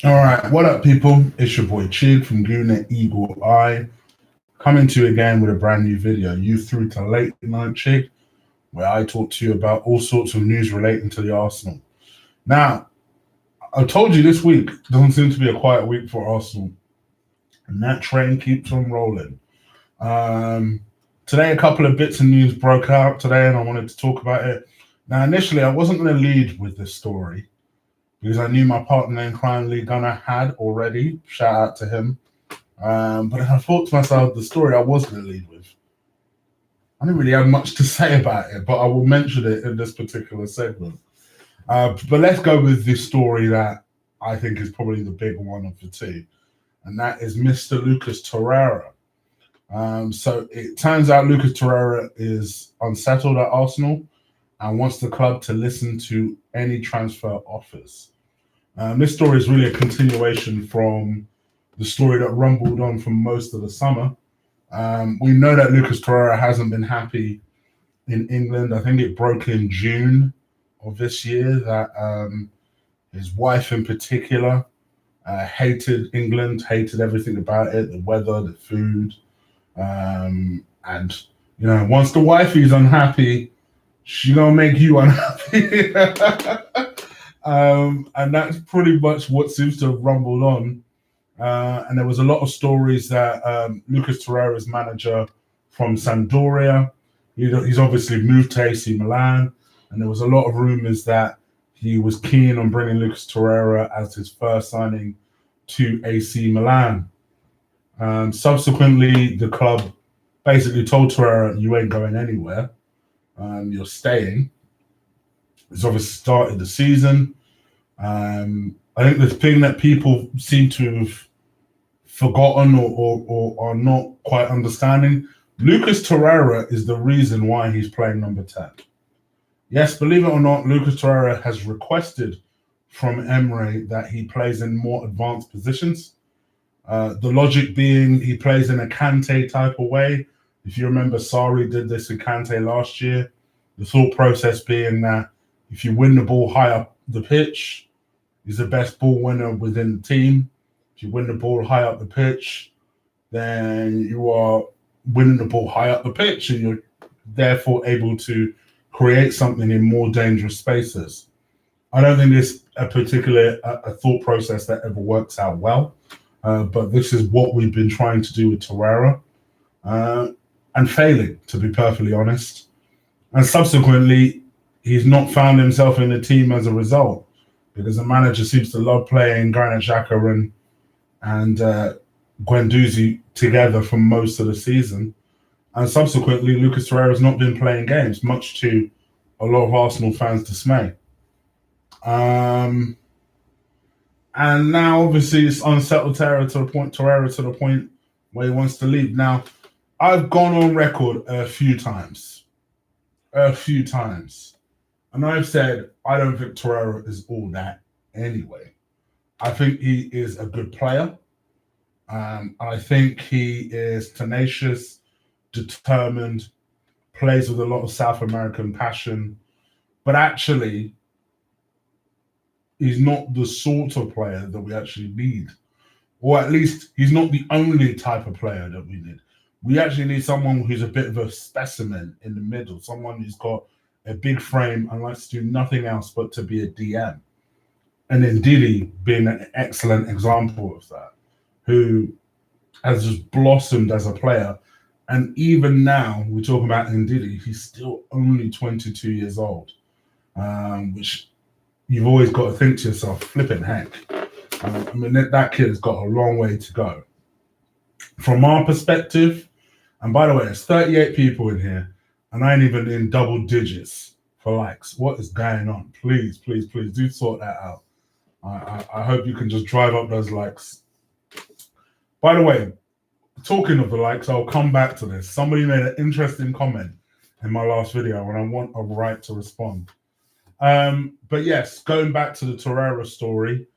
All right, what up, people? It's your boy Chig from Guna Eagle Eye, coming to you again with a brand new video. You through to Late Night Chig, where I talk to you about all sorts of news relating to the Arsenal. Now, I told you this week doesn't seem to be a quiet week for Arsenal, and that train keeps on rolling. Um, Today, a couple of bits of news broke out today, and I wanted to talk about it. Now, initially, I wasn't going to lead with this story because I knew my partner in crime, Lee Gunner, had already. Shout out to him. But I thought to myself, the story I was going to lead with, I didn't really have much to say about it, but I will mention it in this particular segment. But let's go with the story that I think is probably the big one of the two, and that is Mr. Lucas Torreira. So it turns out Lucas Torreira is unsettled at Arsenal and wants the club to listen to any transfer offers. This story is really a continuation from the story that rumbled on for most of the summer. We know that Lucas Torreira hasn't been happy in England. I think it broke in June of this year that his wife in particular hated England, hated everything about it, the weather, the food. And, once the wifey's unhappy, she gonna make you unhappy. And that's pretty much what seems to have rumbled on. And there was a lot of stories that Lucas Torreira's manager from Sampdoria, he's obviously moved to AC Milan, and there was a lot of rumors that he was keen on bringing Lucas Torreira as his first signing to AC Milan. Subsequently, the club basically told Torreira, "You ain't going anywhere. You're staying." It's obviously started the season. I think the thing that people seem to have forgotten or are not quite understanding, Lucas Torreira is the reason why he's playing number 10. Yes, believe it or not, Lucas Torreira has requested from Emery that he plays in more advanced positions. The logic being he plays in a Kante type of way. If you remember, Sarri did this with Kante last year. The thought process being that if you win the ball high up the pitch, he's the best ball winner within the team. If you win the ball high up the pitch, then you are winning the ball high up the pitch, and you're therefore able to create something in more dangerous spaces. I don't think this a particular a thought process that ever works out well, but this is what we've been trying to do with Torreira, and failing, to be perfectly honest. And subsequently, he's not found himself in the team as a result, because the manager seems to love playing Granit Xhaka and Guendouzi together for most of the season. And subsequently, Lucas Torreira has not been playing games, much to a lot of Arsenal fans' dismay. And now, obviously, it's unsettled Torreira to the point where he wants to leave. Now, I've gone on record a few times, and I've said I don't think Torreira is all that anyway. I think he is a good player. I think he is tenacious, determined, plays with a lot of South American passion, but actually, he's not the sort of player that we actually need. Or at least he's not the only type of player that we need. We actually need someone who's a bit of a specimen in the middle, someone who's got a big frame and likes to do nothing else but to be a DM. And then Didi being an excellent example of that, who has just blossomed as a player. And even now, we're talking about Ndidi, he's still only 22 years old, which you've always got to think to yourself, flipping heck. I mean, that kid has got a long way to go. From our perspective, and by the way, there's 38 people in here, and I ain't even in double digits for likes. What is going on? Please, please, please do sort that out. I hope you can just drive up those likes. By the way, talking of the likes, I'll come back to this. Somebody made an interesting comment in my last video, and I want a right to respond. But yes, going back to the Torreira story,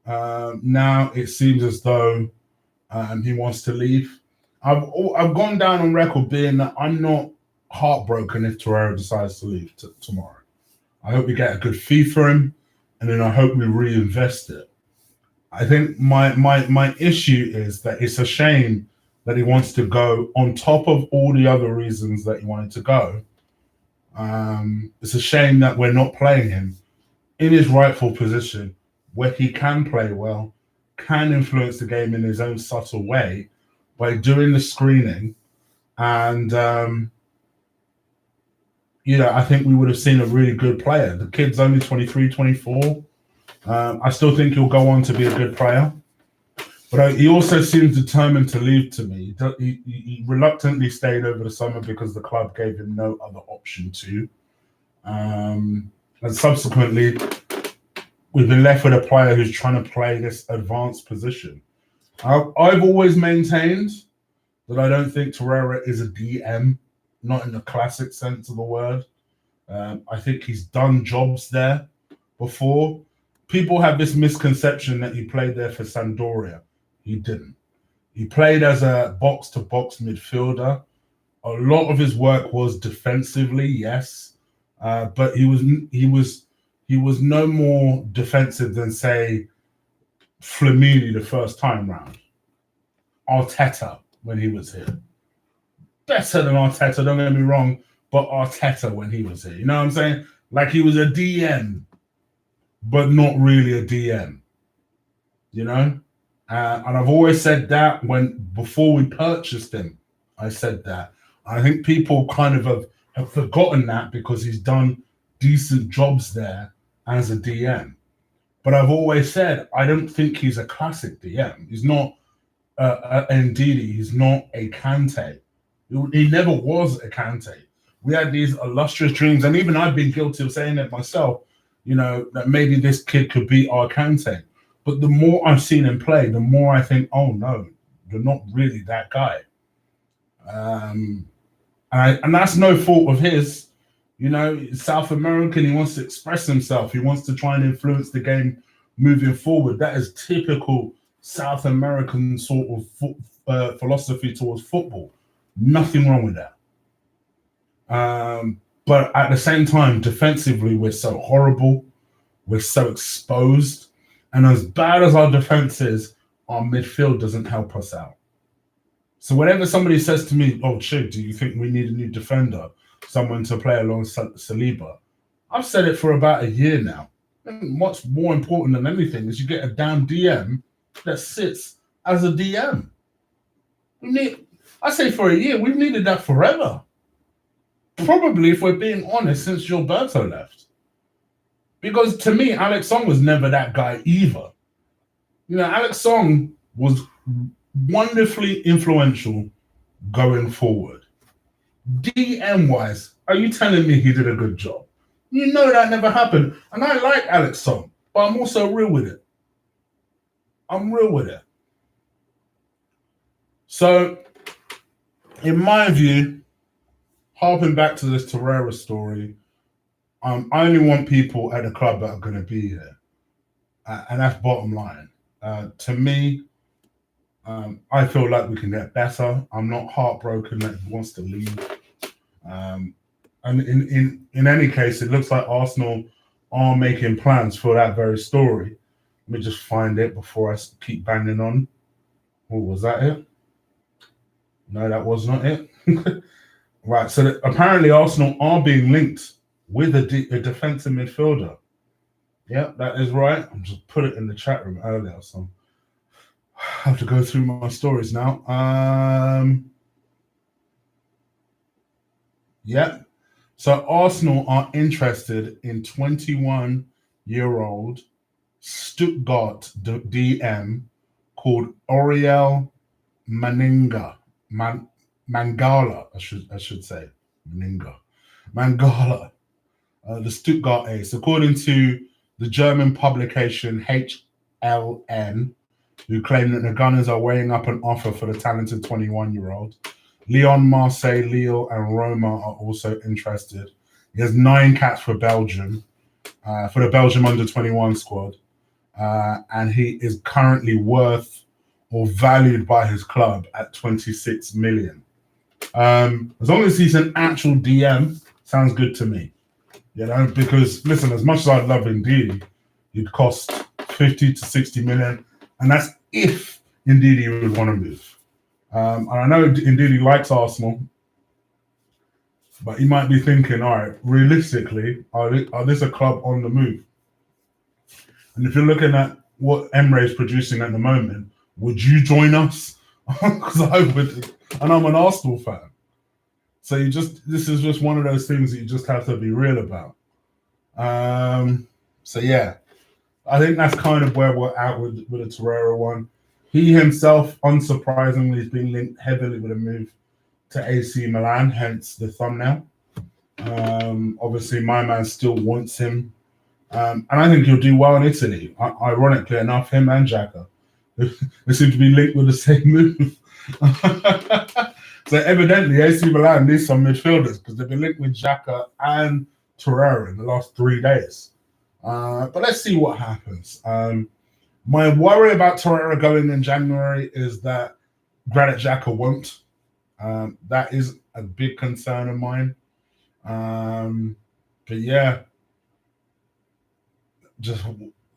now it seems as though he wants to leave. I've gone down on record being that I'm not heartbroken if Torreira decides to leave tomorrow. I hope we get a good fee for him, and then I hope we reinvest it. I think my issue is that it's a shame that he wants to go on top of all the other reasons that he wanted to go. It's a shame that we're not playing him in his rightful position where he can play well, can influence the game in his own subtle way by doing the screening. And, I think we would have seen a really good player. The kid's only 23, 24. I still think he'll go on to be a good player. But he also seems determined to leave to me. He reluctantly stayed over the summer because the club gave him no other option to. And subsequently, we've been left with a player who's trying to play this advanced position. I've always maintained that I don't think Torreira is a DM, not in the classic sense of the word. I think he's done jobs there before. People have this misconception that he played there for Sampdoria. He didn't. He played as a box-to-box midfielder. A lot of his work was defensively, yes, but he was no more defensive than, say, Flamini the first time round. Arteta when he was here. Better than Arteta, don't get me wrong, but Arteta when he was here. You know what I'm saying? Like he was a DM, but not really a DM. You know? And I've always said that before we purchased him, I said that. I think people kind of have forgotten that because he's done decent jobs there as a DM. But I've always said, I don't think he's a classic DM. He's not Ndidi. He's not a Kante. He never was a Kante. We had these illustrious dreams, and even I've been guilty of saying it myself, that maybe this kid could be our Kante. But the more I've seen him play, the more I think, oh no, you're not really that guy. And that's no fault of his. South American, he wants to express himself. He wants to try and influence the game moving forward. That is typical South American sort of philosophy towards football. Nothing wrong with that. But at the same time, defensively, we're so horrible. We're so exposed. And as bad as our defense is, our midfield doesn't help us out. So whenever somebody says to me, oh, Chig, do you think we need a new defender? Someone to play alongside Saliba? I've said it for about a year now. And what's more important than anything is you get a damn DM that sits as a DM. I say for a year, we've needed that forever. Probably, if we're being honest, since Gilberto left. Because to me, Alex Song was never that guy either. Alex Song was wonderfully influential going forward. DM-wise, are you telling me he did a good job? That never happened. And I like Alex Song, but I'm also real with it. I'm real with it. So, in my view, harping back to this Torreira story, I only want people at the club that are going to be here. And that's bottom line. To me, I feel like we can get better. I'm not heartbroken that he wants to leave. And in any case, it looks like Arsenal are making plans for that very story. Let me just find it before I keep banging on. Oh, was that it? No, that was not it. Right, so apparently Arsenal are being linked with a defensive midfielder. Yeah, that is right. I just put it in the chat room earlier, so I have to go through my stories now. Yeah. So Arsenal are interested in 21-year-old Stuttgart DM called Oriel Mangala, I should say. Mangala. The Stuttgart Ace. According to the German publication HLN, who claim that the Gunners are weighing up an offer for the talented 21-year-old. Lyon, Marseille, Lille, and Roma are also interested. He has 9 caps for Belgium, for the Belgium under-21 squad, and he is currently worth or valued by his club at 26 million. As long as he's an actual DM, sounds good to me. Because listen, as much as I love Ndidi, he'd cost 50 to 60 million. And that's if indeed he would want to move. And I know indeed he likes Arsenal, but he might be thinking, all right, realistically, are this a club on the move? And if you're looking at what Emre is producing at the moment, would you join us? Because I would, and I'm an Arsenal fan. So this is just one of those things that you just have to be real about. So yeah, I think that's kind of where we're at with the Torreira one. He himself, unsurprisingly, has been linked heavily with a move to AC Milan, hence the thumbnail. Obviously, my man still wants him. And I think he'll do well in Italy. Ironically enough, him and Xhaka. They seem to be linked with the same move. So evidently, AC Milan needs some midfielders because they've been linked with Xhaka and Torreira in the last 3 days. But let's see what happens. My worry about Torreira going in January is that Granit Xhaka won't. That is a big concern of mine. But yeah, just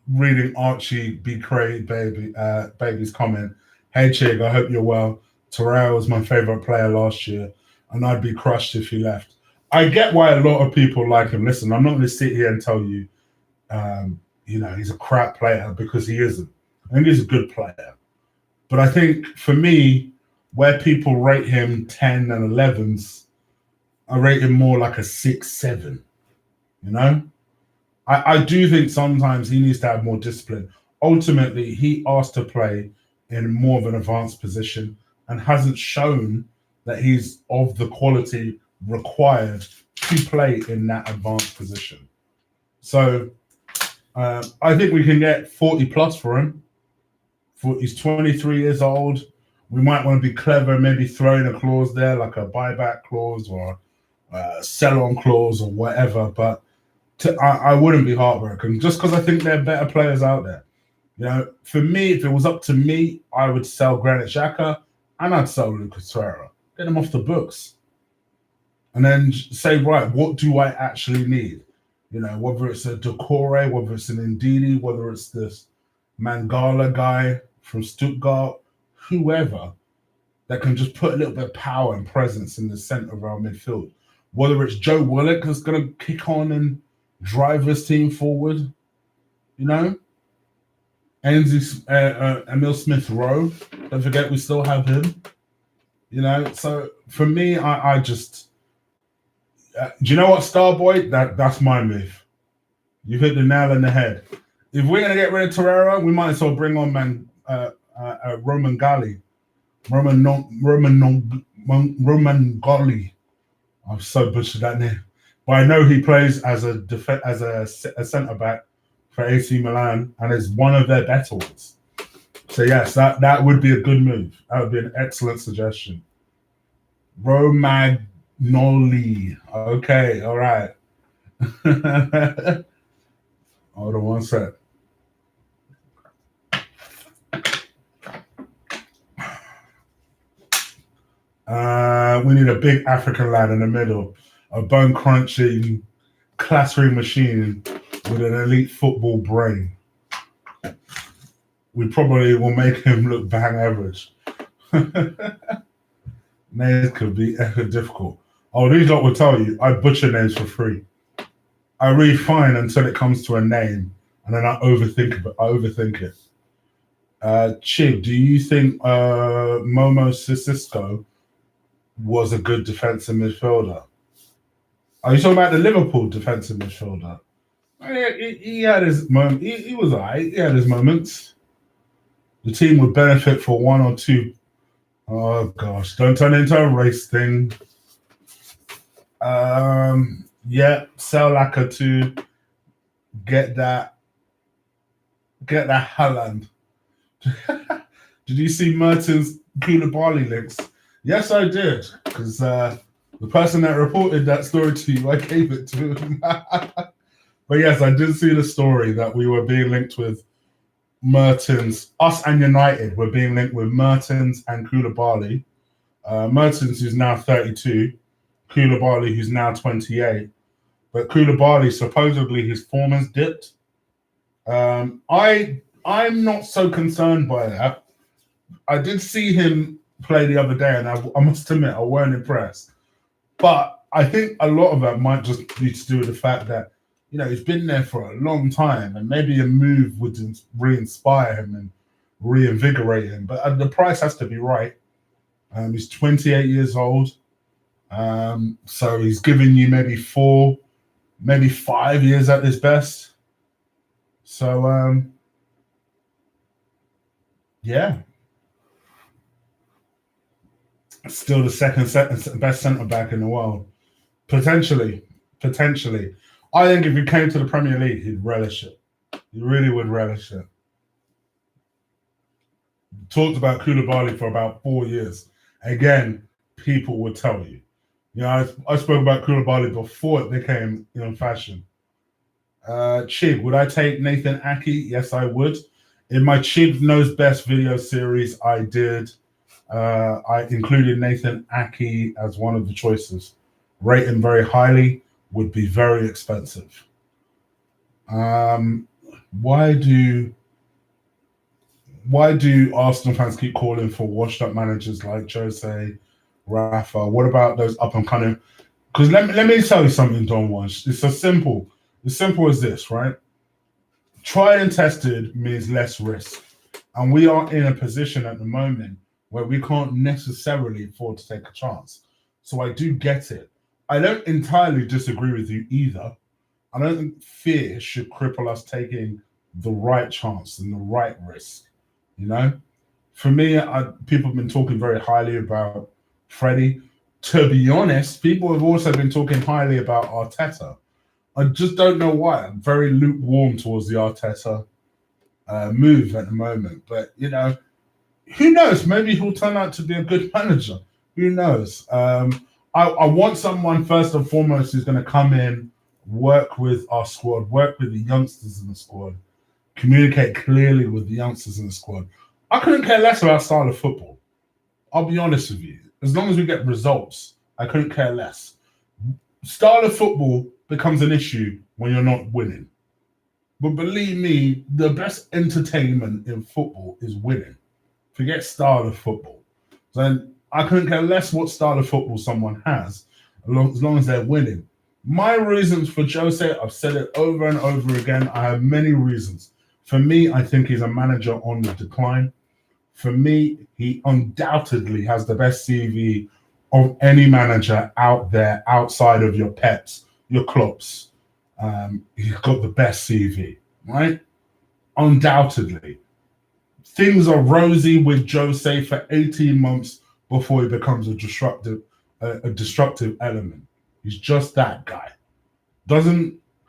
reading Archie Be Cray baby's comment. Hey Chig, I hope you're well. Torreira was my favorite player last year, and I'd be crushed if he left. I get why a lot of people like him. Listen, I'm not going to sit here and tell you, he's a crap player, because he isn't. I think he's a good player. But I think for me, where people rate him 10 and 11s, I rate him more like a 6, 7. I do think sometimes he needs to have more discipline. Ultimately, he asked to play in more of an advanced position and hasn't shown that he's of the quality required to play in that advanced position. So I think we can get 40 plus for him. He's 23 years old. We might want to be clever, maybe throw in a clause there, like a buyback clause or a sell-on clause or whatever. But I wouldn't be heartbroken, just because I think there are better players out there. For me, if it was up to me, I would sell Granit Xhaka and I'd sell Lucas Torreira. Get them off the books. And then say, right, what do I actually need? Whether it's a Decore, whether it's an Ndidi, whether it's this Mangala guy from Stuttgart, whoever, that can just put a little bit of power and presence in the center of our midfield. Whether it's Joe Willock that's going to kick on and drive his team forward, Emil Smith Rowe. Don't forget, we still have him. So for me, I just, do you know what, Starboy? That's my move. You hit the nail on the head. If we're gonna get rid of Torreira, we might as well bring on Roman Gali, Roman Gali. I've so butchered that name, but I know he plays as a centre back for AC Milan and is one of their better ones. So yes, that would be a good move. That would be an excellent suggestion. Romagnoli. Okay, all right. Hold on one sec. We need a big African lad in the middle, a bone crunching, clattering machine with an elite football brain. We probably will make him look bang average. Names could be difficult. Oh, these lot will tell you I butcher names for free. I read fine until it comes to a name, and then I overthink it. Chig, do you think Momo Sissoko was a good defensive midfielder? Are you talking about the Liverpool defensive midfielder? He had his moment. He was all right. He had his moments. The team would benefit for one or two. Oh gosh, don't turn it into a race thing. Yeah, sell Laka to get that Haaland. Did you see Mertens Koulibaly links? Yes, I did, because the person that reported that story to you, I gave it to him. But yes, I did see the story that we were being linked with Mertens. Us and United were being linked with Mertens and Koulibaly. Mertens, who's now 32, Koulibaly, who's now 28. But Koulibaly, supposedly his form has dipped. I I'm not so concerned by that. I did see him play the other day, and I must admit I weren't impressed. But I think a lot of that might just be to do with the fact that he's been there for a long time, and maybe a move would re-inspire him and reinvigorate him. But the price has to be right. He's 28 years old, so he's giving you maybe 4, maybe 5 years at his best. So yeah, still the second best centre back in the world. Potentially. I think if he came to the Premier League, he'd relish it. He really would relish it. Talked about Koulibaly for about 4 years. Again, people would tell you. I spoke about Koulibaly before it became fashion. Chig, would I take Nathan Ake? Yes, I would. In my Chig Knows Best video series, I did. I included Nathan Ake as one of the choices. Rate him very highly, would be very expensive. Why do Arsenal fans keep calling for washed up managers like Jose, Rafa? What about those up and coming? Because let me tell you something, Don Wash. It's as simple as this, right? Tried and tested means less risk. And we are in a position at the moment where we can't necessarily afford to take a chance. So I do get it. I don't entirely disagree with you either. I don't think fear should cripple us taking the right chance and the right risk. For me, people have been talking very highly about Freddie. To be honest, people have also been talking highly about Arteta. I just don't know why. I'm very lukewarm towards the Arteta move at the moment. But, who knows? Maybe he'll turn out to be a good manager. Who knows? I want someone, first and foremost, who's going to come in, work with our squad, work with the youngsters in the squad, communicate clearly with the youngsters in the squad. I couldn't care less about style of football. I'll be honest with you. As long as we get results, I couldn't care less. Style of football becomes an issue when you're not winning. But believe me, the best entertainment in football is winning. Forget style of football. So I couldn't care less what style of football someone has, as long as they're winning. My reasons for Jose, I've said it over and over again. I have many reasons. For me, I think he's a manager on the decline. For me, he undoubtedly has the best CV of any manager out there outside of your Peps, your Klopps. He's got the best CV, right? Undoubtedly. Things are rosy with Jose for 18 months before he becomes a destructive element. He's just that guy.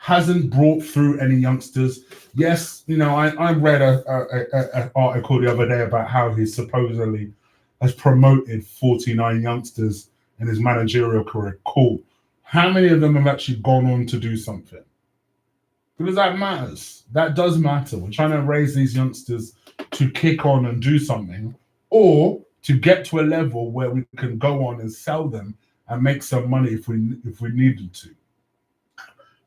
Hasn't brought through any youngsters. Yes, I read an article the other day about how he supposedly has promoted 49 youngsters in his managerial career. Cool. How many of them have actually gone on to do something? Because that matters. That does matter. We're trying to raise these youngsters to kick on and do something, or to get to a level where we can go on and sell them and make some money if we needed to.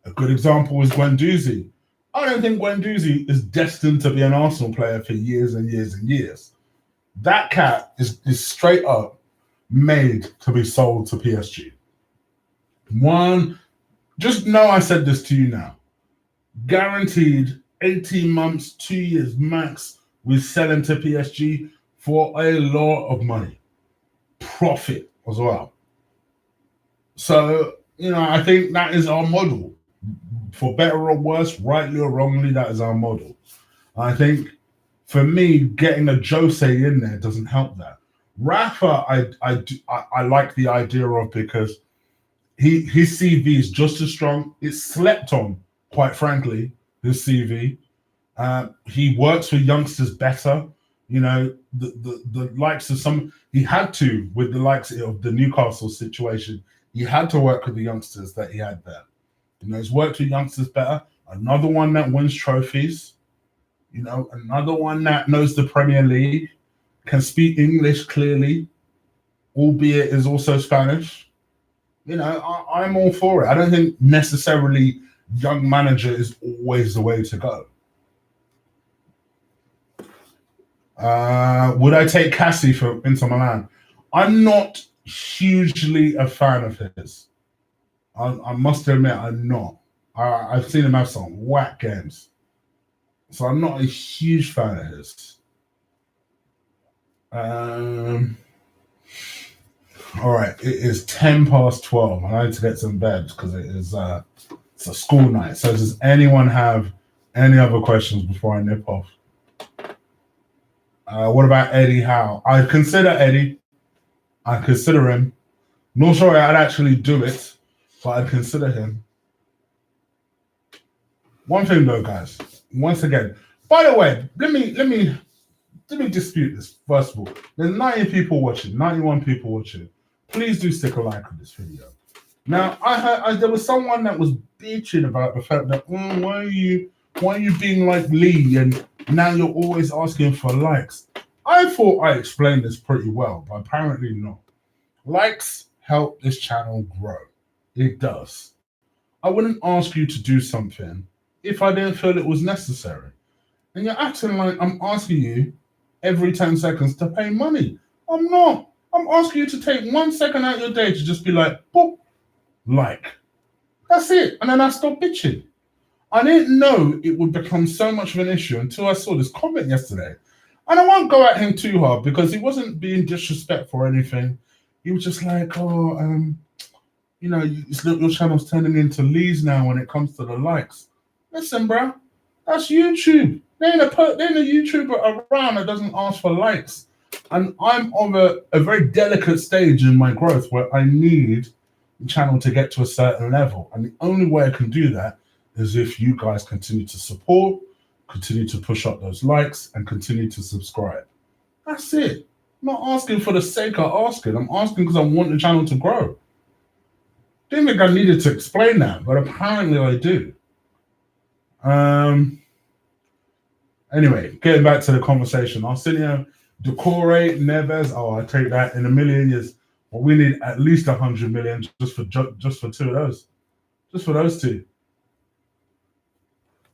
A good example is Guendouzi. I don't think Guendouzi is destined to be an Arsenal player for years and years and years. That cat is straight up made to be sold to PSG. Just know I said this to you now. Guaranteed 18 months, 2 years max, we sell him to PSG for a lot of money. Profit as well. So, I think that is our model. For better or worse, rightly or wrongly, that is our model. I think, for me, getting a Jose in there doesn't help that. Rafa, I like the idea of, because his CV is just as strong. It's slept on, quite frankly, his CV. He works with youngsters better. The likes of he had to, with the likes of the Newcastle situation, he had to work with the youngsters that he had there. He's worked with youngsters better. Another one that wins trophies. Another one that knows the Premier League, can speak English clearly, albeit is also Spanish. I'm all for it. I don't think necessarily young manager is always the way to go. Would I take Cassie for Inter Milan? I'm not hugely a fan of his. I must admit, I'm not. I've seen him have some whack games, so I'm not a huge fan of his. Um, all right, it is 10 past 12. I need to get some bed because it's a school night. So does anyone have any other questions before I nip off? What about Eddie Howe? I consider Eddie. I consider him. Not sure I'd actually do it, but I'd consider him. One thing though, guys. Once again, by the way, let me dispute this. First of all, there's 90 people watching, 91 people watching. Please do stick a like on this video. Now, I heard there was someone that was bitching about the fact that why are you being like Lee and now you're always asking for likes. I thought I explained this pretty well, but apparently not. Likes help this channel grow. It does. I wouldn't ask you to do something if I didn't feel it was necessary. And you're acting like I'm asking you every 10 seconds to pay money. I'm not. I'm asking you to take 1 second out of your day to just be like, boop, like. That's it. And then I stop bitching. I didn't know it would become so much of an issue until I saw this comment yesterday. And I won't go at him too hard because he wasn't being disrespectful or anything. He was just like, your channel's turning into Lee's now when it comes to the likes. Listen, bro, that's YouTube. There ain't a YouTuber around that doesn't ask for likes. And I'm on a very delicate stage in my growth where I need the channel to get to a certain level. And the only way I can do that is if you guys continue to support, continue to push up those likes, and continue to subscribe. That's it. I'm not asking for the sake of asking. I'm asking because I want the channel to grow. Didn't think I needed to explain that, but apparently I do. Anyway, getting back to the conversation, Arsenio, Decore, Neves. Oh, I take that in a million years. Well, we need at least 100 million just for two of those, just for those two.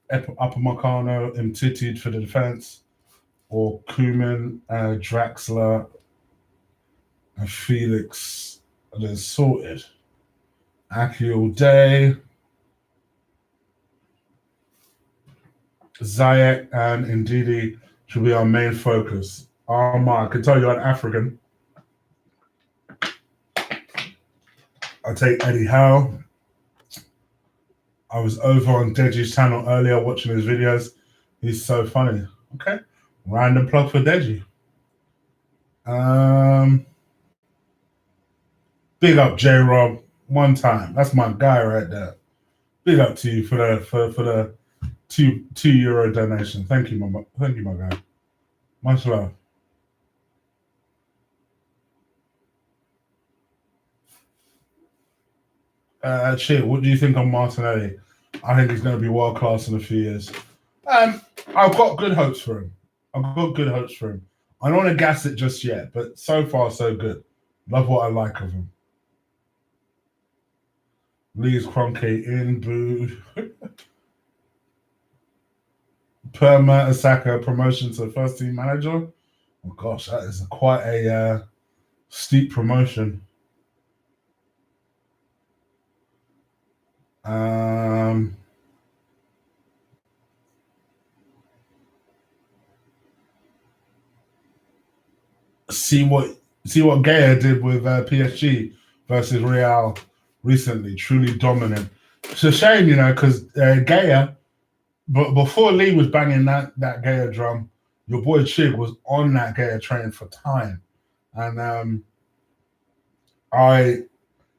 Upper Marcano, Mtiti for the defense, or Koeman, Draxler, and Felix. They're sorted. Aki all day. Ziyech and Ndidi should be our main focus. Oh my, I can tell you're an African. I take Eddie Howe. I was over on Deji's channel earlier watching his videos. He's so funny. Okay. Random plug for Deji. Big up J Rob. One time. That's my guy right there. Big up to you for the €2 donation. Thank you, my guy. Much love. Chig, what do you think on Martinelli? I think he's going to be world class in a few years. I've got good hopes for him. I don't want to gas it just yet, but so far so good. Love what I like of him. Lee's Kroenke in, boo. Per Mertesacker promotion to first team manager. Oh gosh, that is quite a steep promotion. See what Gaya did with PSG versus Real recently. Truly dominant. It's a shame, because Gaya, but before Lee was banging that Gaya drum, your boy Chig was on that Gaya train for time, and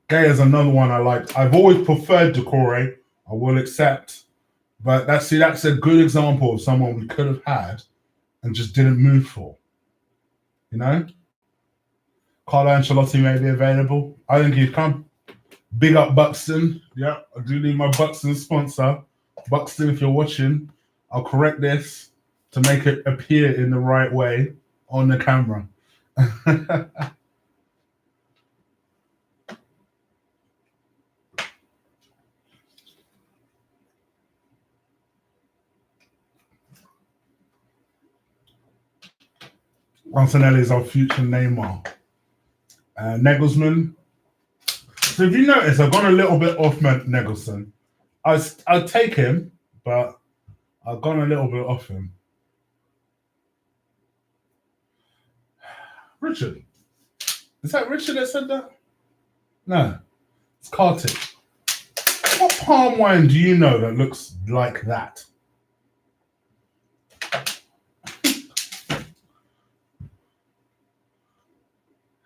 Gaya's another one I liked. I've always preferred Decore. I will accept, but that's a good example of someone we could have had and just didn't move for. Carlo Ancelotti may be available. I think he'd come. Big up Buxton. Yeah, I do need my Buxton sponsor. Buxton, if you're watching, I'll correct this to make it appear in the right way on the camera. Martinelli is our future Neymar. Nagelsmann. So if you notice, I've gone a little bit off Nagelsmann. I'd take him, but I've gone a little bit off him. Richard. Is that Richard that said that? No. It's Kartik. What palm wine do you know that looks like that?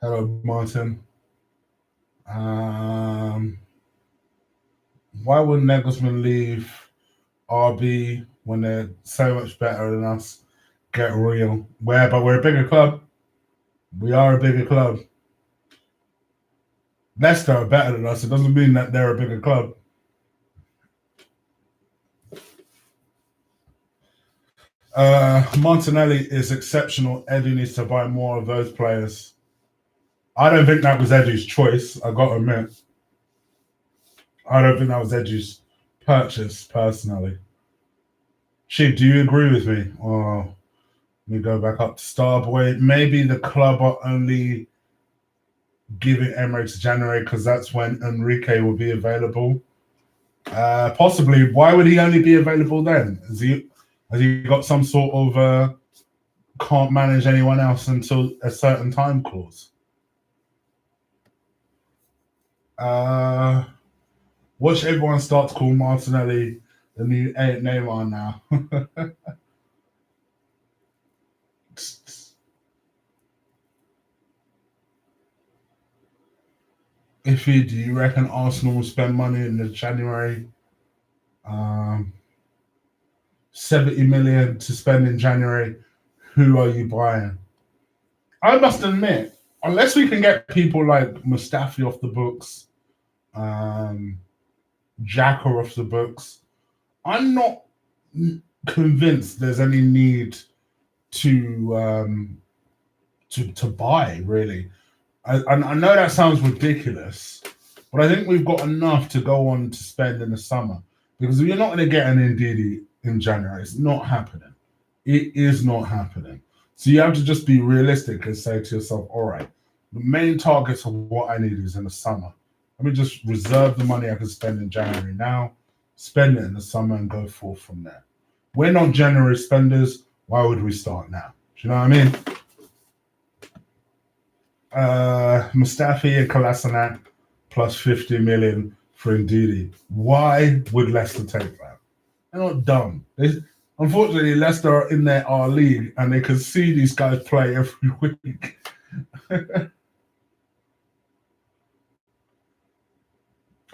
Hello, Martin. Why would Nagelsmann leave RB when they're so much better than us? Get real. But we're a bigger club. We are a bigger club. Leicester are better than us. It doesn't mean that they're a bigger club. Martinelli is exceptional. Eddie needs to buy more of those players. I don't think that was Eddie's choice, I got to admit. I don't think that was Eddie's purchase, personally. Chig, do you agree with me? Or let me go back up to Starboy. Maybe the club are only giving Emirates January because that's when Enrique will be available. Possibly. Why would he only be available then? Has he got some sort of can't manage anyone else until a certain time clause? Watch everyone start to call Martinelli the new Neymar now. Iffy, do you reckon Arsenal will spend money in the January? 70 million to spend in January. Who are you buying? I must admit, unless we can get people like Mustafi off the books, Jacker off the books, I'm not convinced there's any need to buy, really. I know that sounds ridiculous, but I think we've got enough to go on to spend in the summer, because you're not going to get an Ndidi in January. It's not happening. It is not happening. So you have to just be realistic and say to yourself, all right, the main targets of what I need is in the summer. Let me just reserve the money I can spend in January now, spend it in the summer, and go forth from there. We're not January spenders. Why would we start now? Do you know what I mean? Mustafi and Kolasinac plus 50 million for Ndidi. Why would Leicester take that? They're not dumb. Unfortunately, Leicester are in our league and they can see these guys play every week.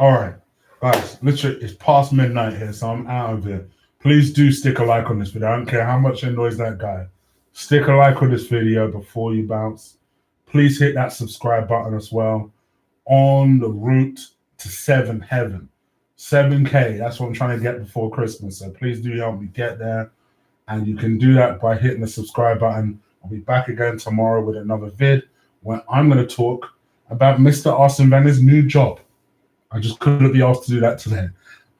All right, guys, literally, it's past midnight here, so I'm out of here. Please do stick a like on this video. I don't care how much it annoys that guy. Stick a like on this video before you bounce. Please hit that subscribe button as well. On the route to 7 heaven. 7K, that's what I'm trying to get before Christmas. So please do help me get there. And you can do that by hitting the subscribe button. I'll be back again tomorrow with another vid where I'm going to talk about Mr. Arsene Wenger's new job. I just couldn't be asked to do that today.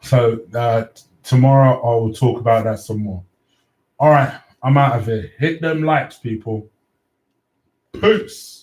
So tomorrow I will talk about that some more. All right, I'm out of here. Hit them likes, people. Peace.